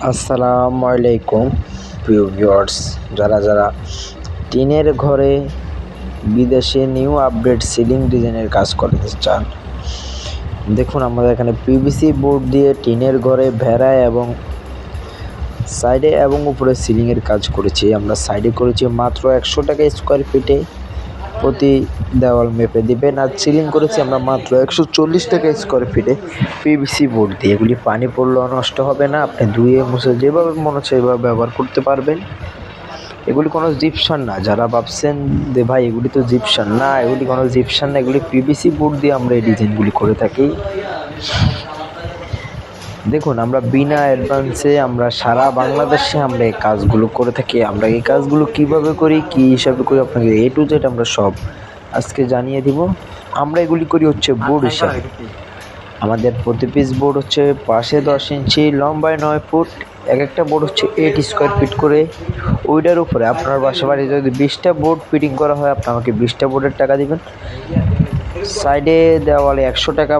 আসসালামু আলাইকুম প্রিয় ভিউয়ার্স, যারা টিনের ঘরে বিদেশে নিউ আপডেট সিলিং ডিজাইনের কাজ করতে চান, দেখুন আমাদের এখানে পিভিসি বোর্ড দিয়ে টিনের ঘরে ভেড়া এবং সাইডে এবং উপরে সিলিংয়ের কাজ করেছি। আমরা সাইডে করেছি মাত্র 100 টাকা স্কোয়ার ফিটে প্রতি দেওয়াল মেপে দিবেন, আর সিলিং করেছি আমরা মাত্র 140 টাকা স্কোয়ার ফিটে পিভিসি বোর্ড দিয়ে। এগুলি পানি পড়লেও নষ্ট হবে না, আপনি ধুয়ে মুছে যেভাবে মনে হচ্ছে সেভাবে ব্যবহার করতে পারবেন। এগুলি কোনো জিপসান না। যারা ভাবছেন যে ভাই এগুলি তো জিপসান, না, এগুলি কোনো জিপসান না, এগুলি পিভিসি বোর্ড দিয়ে আমরা এই ডিজাইনগুলি করে থাকি। দেখুন, আমরা বিনা অ্যাডভান্সে আমরা সারা বাংলাদেশে আমরা এই কাজগুলো করে থাকি। আমরা এই কাজগুলো কিভাবে করি, কী হিসাবে করি, আপনাকে A to Z আমরা সব আজকে জানিয়ে দিব। আমরা এগুলি করি হচ্ছে বোর্ড হিসাবে। আমাদের প্রতি পিস বোর্ড হচ্ছে পাশে 10 ইঞ্চি, লম্বায় 9 ফুট। এক একটা বোর্ড হচ্ছে 8 স্কোয়ার ফিট করে। ওইটার উপরে আপনার বাড়ি যদি 20টা বোর্ড ফিটিং করা হয়, আপনি আমাকে 20টা বোর্ডের টাকা দিবেন। সাইডে দেওয়ালে 100 টাকা।